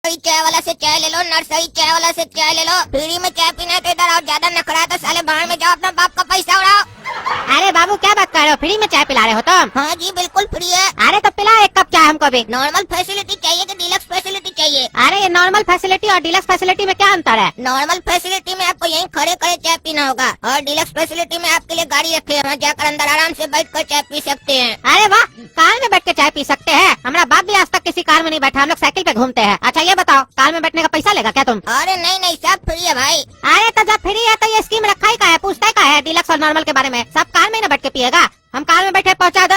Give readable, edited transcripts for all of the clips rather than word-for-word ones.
चाय वाला से चाय ले लो, नर्सरी चाय वाला से चाय ले लो। फ्री में चाय पीना है तो इधर आओ, ज्यादा नखरा है तो साले बाहर में जाओ, अपना बाप का पैसा उड़ाओ। अरे बाबू क्या बात कर रहे हो, फ्री में चाय पिला रहे हो तुम? हाँ जी बिल्कुल फ्री है। अरे तो पिला एक कप चाय हमको भी। नॉर्मल फैसिलिटी चाहिए कि डीलक्स फैसिलिटी चाहिए? अरे ये नॉर्मल फैसिलिटी और डीलक्स फैसिलिटी में क्या अंतर है? नॉर्मल फैसिलिटी में आपको यहीं खड़े खड़े चाय पीना होगा, और डीलक्स फैसिलिटी में आपके लिए गाड़ी रखे हैं, वहाँ जाकर अंदर आराम से बैठ कर चाय पी सकते हैं। अरे वाह, कार में बैठ के चाय पी सकते हैं। हमारा बाप भी आज तक किसी कार में नहीं बैठा, हम लोग साइकिल पे घूमते हैं। अच्छा ये बताओ, कार में बैठने का पैसा लेगा क्या तुम? अरे नहीं नहीं, सब फ्री है भाई। अरे तो जब फ्री है तो ये स्कीम रखा ही का है, पूछता ही का है डीलक्स और नॉर्मल के बारे में? सब कार में न बैठ के पिएगा, हम कार में बैठे पहुँचा दो।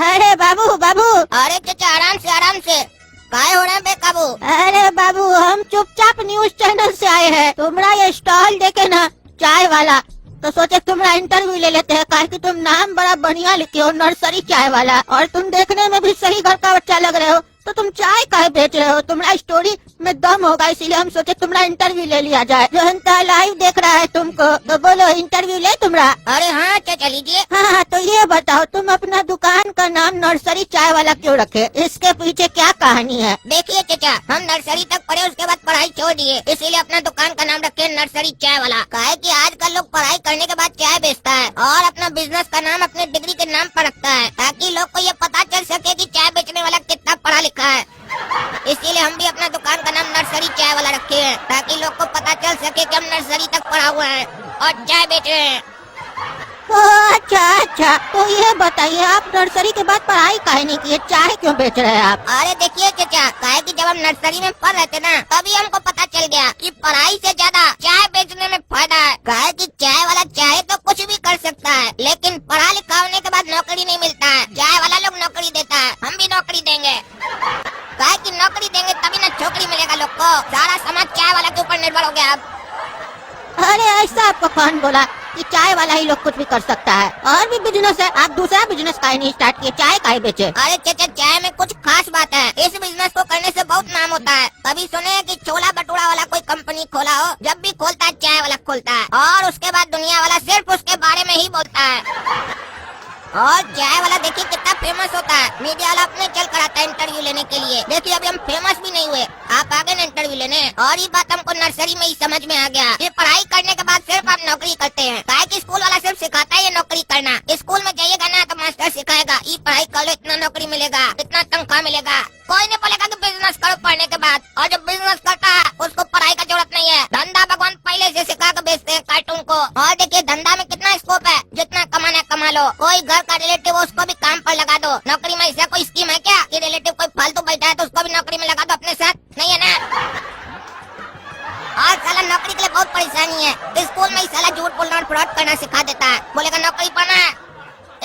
अरे बाबू बाबू, अरे चाचा आराम से काय हो रहा है बेकाबू? अरे बाबू हम चुपचाप न्यूज चैनल से आए हैं, तुम्हारा ये स्टॉल देखे ना चाय वाला, तो सोचे तुम्हारा इंटरव्यू ले लेते हैं, काहे कि तुम नाम बड़ा बढ़िया लिखे हो, नर्सरी चाय वाला, और तुम देखने में भी सही घर का बच्चा लग रहे हो, तो तुम चाय काहे बेच रहे हो? तुम्हारा स्टोरी में दम होगा, इसीलिए हम सोचे तुम्हारा इंटरव्यू ले लिया जाए। जनता लाइव देख रहा है तुमको, तो बोलो इंटरव्यू ले तुम्हारा। अरे हाँ चाचा लीजिए। हाँ तो ये बताओ, तुम अपना दुकान का नाम नर्सरी चाय वाला क्यों रखे? इसके पीछे क्या कहानी है? देखिए चाचा, हम नर्सरी तक पढ़े, उसके बाद पढ़ाई छोड़ दिए, इसीलिए अपना दुकान का नाम रखे नर्सरी चाय वाला। काहे कि आजकल लोग पढ़ाई करने के बाद चाय बेचता है, और अपना बिजनेस का नाम अपने डिग्री के नाम पर रखता है, ताकि लोग को ये पता चल सके कि चाय बेचने वाला कितना पढ़ा लिखा है। इसीलिए हम भी अपना दुकान का नाम नर्सरी चाय वाला रखे हैं, ताकि लोग को पता चल सके कि हम नर्सरी तक पढ़ा हुआ है और चाय बेच रहे हैं। अच्छा, तो ये बताइए आप नर्सरी के बाद पढ़ाई काहे नहीं किए, चाय क्यों बेच रहे हैं आप? अरे देखिए चाचा, काहे कि जब हम नर्सरी में पढ़ रहे थे ना, तभी हमको पता चल गया कि पढ़ाई से ज्यादा चाय बेचने में फायदा है। काहे कि चाय वाला चाहे तो कुछ भी कर सकता है, लेकिन पढ़ा लिखा होने के बाद नौकरी नहीं मिलता है। चाय वाला लोग नौकरी देता है, हम भी नौकरी देंगे। काहे कि नौकरी देंगे तभी ना छोकरी मिलेगा लोग को। सारा समाज चाय वाला के ऊपर निर्भर हो गया अब। अरे ऐसा आपको कौन बोला कि चाय वाला ही लोग कुछ भी कर सकता है? और भी बिजनेस है, आप दूसरा बिजनेस काहे नहीं स्टार्ट किए, चाय काहे बेचे? अरे चाचा, चाय में कुछ खास बात है, इस बिजनेस को करने से बहुत नाम होता है। कभी सुने हैं कि छोला भटूरा वाला कोई कंपनी खोला हो? जब भी खोलता है चाय वाला खोलता है, और उसके बाद दुनिया वाला सिर्फ उसके बारे में ही बोलता है। और चाय वाला देखिए कितना फेमस होता है, मीडिया वाला अपने चल कर आता है इंटरव्यू लेने के लिए। देखिए अभी हम फेमस भी नहीं हुए, आप आ गए ना इंटरव्यू लेने। और ये बात हमको नर्सरी में ही समझ में आ गया कि पढ़ाई करने के बाद सिर्फ आप नौकरी करते हैं। काहे कि स्कूल वाला सिर्फ सिखाता है ये नौकरी करना। स्कूल में जाइएगा ना तो मास्टर सिखाएगा, ये पढ़ाई कर लो, इतना नौकरी मिलेगा, इतना तनख्वाह मिलेगा। कोई नहीं बोलेगा कि बिजनेस करो पढ़ने के बाद। और जो बिजनेस करता है उसको पढ़ाई का जरूरत नहीं है, धंधा भगवान पहले से सिखा कर बेचते हैं कार्टून को। और देखिए धंधा में कितना स्कोप है, जितना कमाना कमा लो। कोई घर का रिलेटिव उसको भी काम पर लगा दो। नौकरी में ऐसा कोई स्कीम है क्या कि रिलेटिव कोई फालतू बैठा है तो उसको भी नौकरी में लगा दो अपने साथ? नहीं है ना। और साला नौकरी के लिए बहुत परेशानी है, स्कूल में ही साला झूठ बोलना और फ्रॉड करना सिखा देता है। बोलेगा नौकरी पाना है,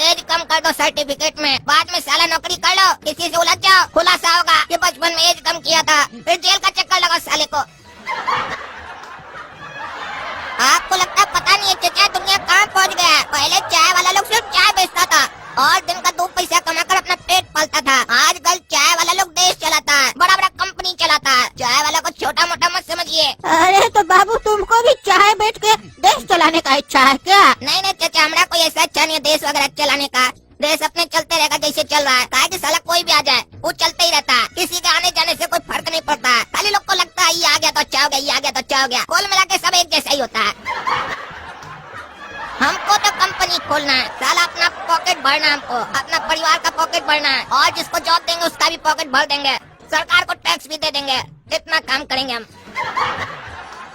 एज कम कर दो सर्टिफिकेट में, बाद में साला नौकरी कर लो, किसी से उलझ जाओ, खुलासा होगा कि बचपन में एज कम किया था, फिर जेल का चक्कर लगाओ साले को। आपको लगता है पता नहीं है चाचा, दुनिया कहाँ पहुँच गया है। पहले चाय वाला लोग सिर्फ चाय बेचता था और दिन का 2 पैसा कमाकर अपना पेट पालता था। आजकल चाय वाला लोग देश चलाता है, बड़ा बड़ा कंपनी चलाता है। चाय वाला को छोटा मोटा मत समझिए। अरे तो बाबू तुमको भी चाय बेच के देश चलाने का इच्छा है क्या? नहीं नहीं चाचा, हमारा कोई ऐसा इच्छा नहीं है देश वगैरह चलाने का। देश अपने चलते रहेगा जैसे चल रहा है। काहे कि साला कोई भी आ जाए वो चलते ही रहता है, किसी के आने जाने से कोई फर्क नहीं पड़ता है। खाली लोग को लगता है ये आ गया तो अच्छा हो गया, ये आ गया तो अच्छा हो गया। कुल मिला के सब एक जैसा ही होता है। हमको तो कंपनी खोलना है, साला अपना पॉकेट भरना है, हमको अपना परिवार का पॉकेट भरना है, और जिसको जॉब देंगे उसका भी पॉकेट भर देंगे, सरकार को टैक्स भी दे देंगे। इतना काम करेंगे हम।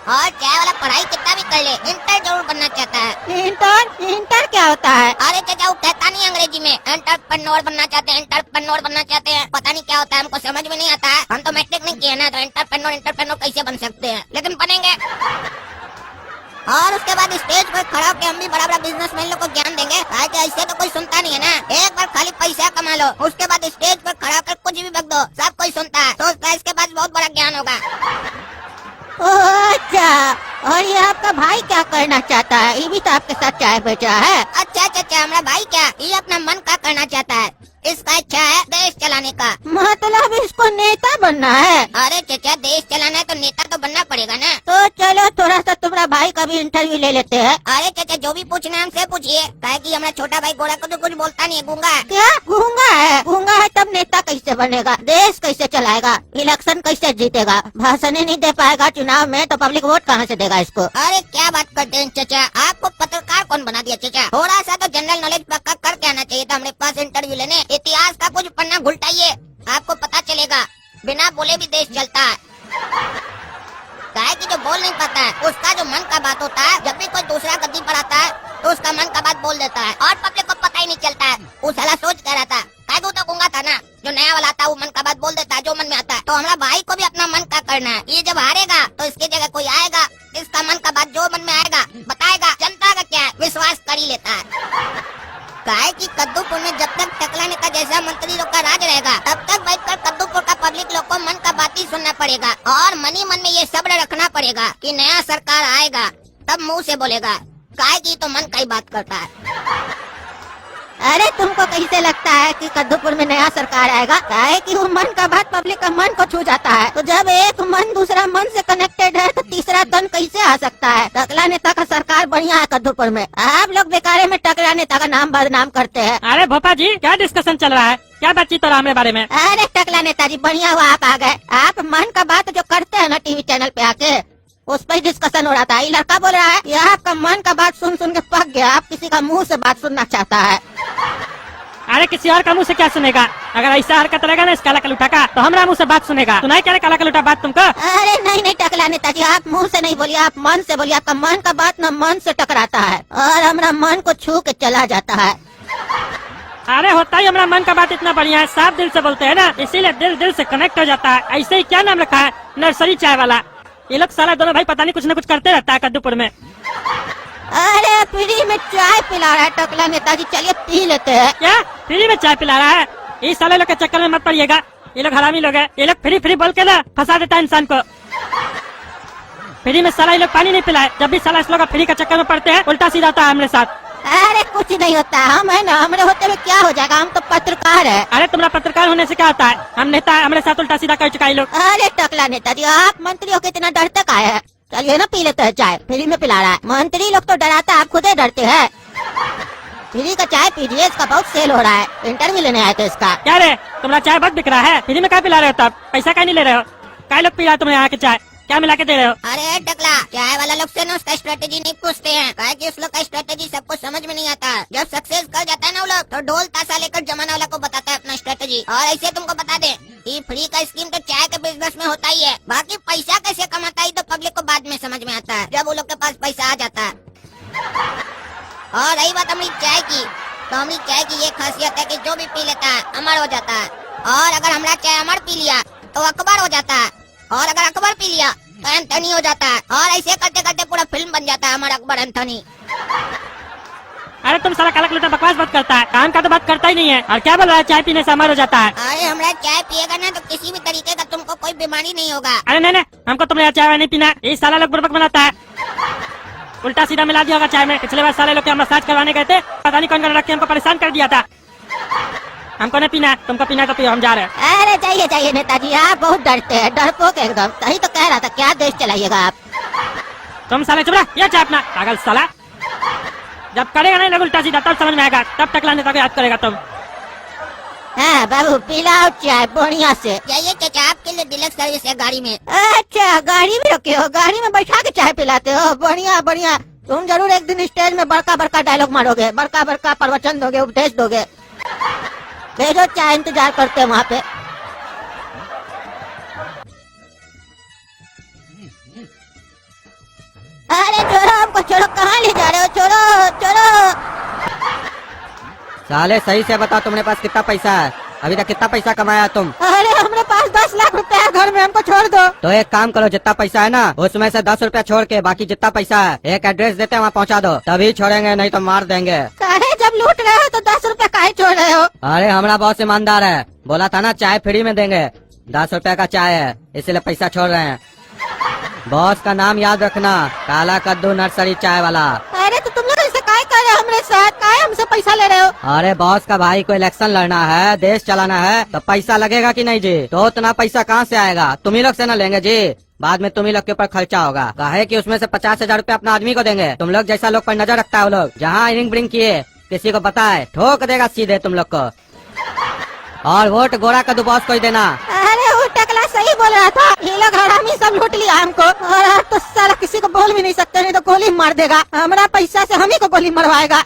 और चाय वाला पढ़ाई कितना भी कर ले, इंटर जरूर बनना चाहता है। इंटर क्या होता है? अरे चाचा वो कहता नहीं अंग्रेजी में, एंटरप्रेन्योर बनना चाहते हैं, एंटरप्रेन्योर बनना चाहते हैं। पता नहीं क्या होता है, हमको समझ में नहीं आता है। हम तो मैट्रिक नहीं किए ना, तो एंटरप्रेन्योर कैसे बन सकते हैं, लेकिन बनेंगे। और उसके बाद स्टेज पर खड़ा होकर हम भी बड़ा बड़ा बिजनेसमैन लोग को ज्ञान देंगे। ऐसे तो कोई सुनता नहीं है ना। एक बार खाली पैसा कमा लो, उसके बाद स्टेज पर खड़ा होकर कुछ भी बक दो, सब कोई सुनता है, सोचता है इसके बाद बहुत बड़ा ज्ञान होगा। अच्छा, और ये आपका भाई क्या करना चाहता है? ये भी तो आपके साथ चाय बेचा है। अच्छा चाचा, हमारा भाई क्या, ये अपना मन का करना चाहता है। इसका इच्छा है देश चलाने का। मतलब इसको नेता बनना है? अरे चचा, देश चलाना है तो नेता तो बनना पड़ेगा ना। तो चलो थोड़ा सा तुम्हारा भाई का भी इंटरव्यू ले लेते हैं। अरे चचा, जो भी पूछना है हमसे पूछिए, काहे कि हमारा छोटा भाई गोरा को तो कुछ बोलता नहीं है, गूंगा है। क्या गूंगा है? गूंगा है तब नेता कैसे बनेगा? देश कैसे चलाएगा? इलेक्शन कैसे जीतेगा? भाषण ही नहीं दे पाएगा चुनाव में तो पब्लिक वोट कहाँ से देगा इसको? अरे क्या बात करते हैं चचा, आपको पत्रकार कौन बना दिया चचा? थोड़ा सा तो जनरल नॉलेज पक्का करके आना चाहिए था हमारे पास इंटरव्यू लेने। इतिहास का कुछ पन्ना घुलटाइए, आपको पता चलेगा बिना बोले भी देश चलता है। काहे कि जो बोल नहीं पाता है उसका जो मन का बात होता है, जब भी कोई दूसरा गद्दी पर आता है तो उसका मन का बात बोल देता है और पब्लिक को पता ही नहीं चलता है। वो साला सोच कह रहा था, काहे कि वो तो गूंगा था ना, जो नया वाला आता है वो मन का बात बोल देता है जो मन में आता है। तो हमारा भाई को भी अपना मन का करना है। ये जब हारेगा तो इसकी जगह कोई आएगा, इसका मन का बात जो मन में आएगा बताएगा। जनता का क्या है, विश्वास कर ही लेता है। काहे कि कद्दूपुर में जब तक टकला नेता जैसा मंत्री लोग का राज रहेगा तब तक बैठकर कद्दूपुर का पब्लिक लोग को मन का बात ही सुनना पड़ेगा और मन ही मन में ये सब्र रखना पड़ेगा कि नया सरकार आएगा तब मुंह से बोलेगा। काहे कि तो मन का ही बात करता है। अरे तुमको कैसे लगता है कि कद्दूपुर में नया सरकार आएगा? काहे कि वो मन का बात पब्लिक का मन को छू जाता है। तो जब एक मन दूसरा मन से कनेक्टेड है तो तीसरा तन कैसे आ सकता है? टकला नेता का सरकार बढ़िया है कद्दूपुर में। आप लोग बेकारे में टकला नेता का नाम बदनाम करते हैं। अरे भोपा जी, क्या डिस्कशन चल रहा है? क्या बातचीत हो रहा है हमारे बारे में? अरे टकला नेताजी बढ़िया हुआ आप आ गए। आप मन का बात जो करते हैं ना टीवी चैनल पे आके, उस पर डिस्कशन हो रहा था। ये लड़का बोल रहा है ये आपका मन का बात सुन सुन के पक गया, आप किसी का मुंह से बात सुनना चाहता है। अरे किसी और का मुंह से क्या सुनेगा? अगर ऐसा हरकत रहेगा ना इस काला कलूटा का तो हमारा मुंह से बात सुनेगा। सुनाई क्या रे काला कलूटा बात तुमको? अरे नहीं नहीं टकला नेताजी, आप मुंह से नहीं बोलिए, आप मन से बोलिए। आपका मन का बात ना मन से टकराता है और हमारा मन को छू के चला जाता है। अरे होता ही हमारा मन का बात इतना बढ़िया है, साफ दिल से बोलते हैं ना, इसीलिए दिल दिल से कनेक्ट हो जाता है। ऐसे ही क्या नाम रखा है, नर्सरी चाय वाला। ये लोग साला दोनों भाई पता नहीं कुछ न कुछ करते रहता है कद्दूपुर में। अरे फ्री में चाय पिला रहा है टकला नेताजी, चलिए पी लेते हैं। क्या फ्री में चाय पिला रहा है? इस साले लोग के चक्कर में मत पड़िएगा, ये लोग हरामी लोग हैं। ये लोग फ्री फ्री बोल के ना फंसा देता है इंसान को। फ्री में साला ये लोग पानी नहीं पिलाए। जब भी साला इस लोग फ्री का चक्कर में पड़ते हैं उल्टा सीधा होता है हमारे साथ। अरे कुछ नहीं होता, हम है ना, हमारे होते हुए क्या हो जाएगा, हम तो पत्रकार है। अरे तुम्हारा पत्रकार होने से क्या होता है? हम नेता है, हमारे साथ उल्टा सीधा कर चुका है ये लोग। अरे टकला नेताजी, आप मंत्रियों के इतना डरते का है? चलिए ना पी लेते हैं चाय, फ्री में पिला रहा है। मंत्री लोग तो डराता, आप खुद ही डरते हैं। फ्री का चाय पीजिए, इसका बहुत सेल हो रहा है। इंटरव्यू लेने आए थे इसका। क्या रे, तुम्हारा चाय बहुत बिक रहा है, फ्री में क्या पिला रहे हो? तब पैसा क्या नहीं ले रहे हो? क्या लोग पी रहा है तुम्हें यहाँ के चाय? क्या मिला के दे रहे हो? अरे टकला, चाय वाला लोग से ना उसका स्ट्रेटेजी नहीं पूछते हैं, काहे कि उस लोग का स्ट्रेटेजी सबको समझ में नहीं आता। जब सक्सेस कर जाता है ना वो लोग तो ढोल ताशा लेकर जमाना वाला को बताता है अपना स्ट्रेटेजी। और ऐसे तुमको बता दे कि फ्री का स्कीम तो चाय के बिजनेस में होता ही है, बाकी पैसा कैसे कमाता है तो पब्लिक को बाद में समझ में आता है, जब वो लोग के पास पैसा आ जाता है। और रही बात हमारी चाय की, तो हमारी चाय की ये खासियत है कि जो भी पी लेता है अमर हो जाता है। और अगर हमारा चाय अमर पी लिया तो अकबर हो जाता है, और अगर अकबर पी लिया तो एंथनी हो जाता है। और ऐसे करते करते पूरा फिल्म बन जाता है हमारा अकबर एंथनी। अरे तुम साला काला कलूटा बकवास बात करता है, काम का तो बात करता ही नहीं है। और क्या बोल रहा है चाय पीने से अमर हो जाता है? अरे हमारा चाय पिएगा ना तो किसी भी तरीके का तुमको कोई बीमारी नहीं होगा। अरे नहीं, हमको तुम्हारे चाय नहीं पीना। ये साला लोग बुड़बक बनाता है, उल्टा सीधा मिला दिया होगा चाय में। पिछले बार साले लोग के हम मसाज करवाने गए थे, पता नहीं कौन कौन रख के हमको परेशान कर दिया था। हमको नहीं पीना, तुमको पीना तो पियो, हम जा रहे हैं। अरे जाइए जाइए नेताजी, आप बहुत डरते हैं, डरपोक एकदम। सही तो कह रहा था, क्या देश चलाइएगा आप? तुम साले चुप रह, ये चाय अपना पागल साला। जब करेगा नहीं लोग उल्टा सीधा तब समझ में आएगा, तब टकला नेता को याद करेगा तुम। हाँ बाबू पिलाओ चाय बढ़िया से। जाइए चाचा, आपके लिए डिलक्स सर्विस है गाड़ी में। अच्छा गाड़ी में रखे हो, गाड़ी में बैठा के चाय पिलाते हो? बढ़िया बढ़िया, तुम जरूर एक दिन स्टेज में बड़का बड़का डायलॉग मारोगे, बड़का बड़का प्रवचन दोगे, उपदेश दोगे। भेजो चाय, इंतजार करते हैं वहाँ पे। अरे छोड़ो हमको, छोड़ो, कहाँ ले जा रहे हो? छोड़ो छोड़ो। साले सही से बताओ तुम्हारे पास कितना पैसा है? अभी तक कितना पैसा कमाया तुम? अरे हमारे पास 10 लाख रुपए है घर में, हमको छोड़ दो। तो एक काम करो, जितना पैसा है ना उसमें से 10 रुपया छोड़ के बाकी जितना पैसा है एक एड्रेस देते हैं वहाँ पहुँचा दो, तभी छोड़ेंगे, नहीं तो मार देंगे। काहे जब लूट रहे हो तो 10 रुपए काहे छोड़ रहे हो? अरे हमारा बहुत ईमानदार है, बोला था ना चाय फ्री में देंगे। 10 रुपया का चाय है इसलिए पैसा छोड़ रहे हैं। बॉस का नाम याद रखना, काला कद्दू नर्सरी चाय वाला। अरे तो तुम लोग ऐसे काहे कर रहे हो हमारे साथ? काहे हमसे पैसा ले रहे हो? अरे बॉस का भाई को इलेक्शन लड़ना है, देश चलाना है, तो पैसा लगेगा कि नहीं जी? तो उतना पैसा कहाँ से आएगा? तुम ही लोग से न लेंगे जी, बाद में तुम ही लोग के ऊपर खर्चा होगा। कहे कि उसमें से 50,000 रूपए अपना आदमी को देंगे। तुम लोग जैसा लोग पर नजर रखता है वो लोग, जहाँ रिंग ब्रिंग किए किसी को बताए ठोक देगा सीधे तुम लोग को। और वोट गोरा कद्दू बॉस को ही देना। अरे वो टकला सही बोल रहा था, ये लोग हरामी सब लूट लिया हमको, और तो साला किसी को बोल भी नहीं सकते, नहीं तो गोली मार देगा। हमारा पैसा से हम ही को गोली मरवाएगा।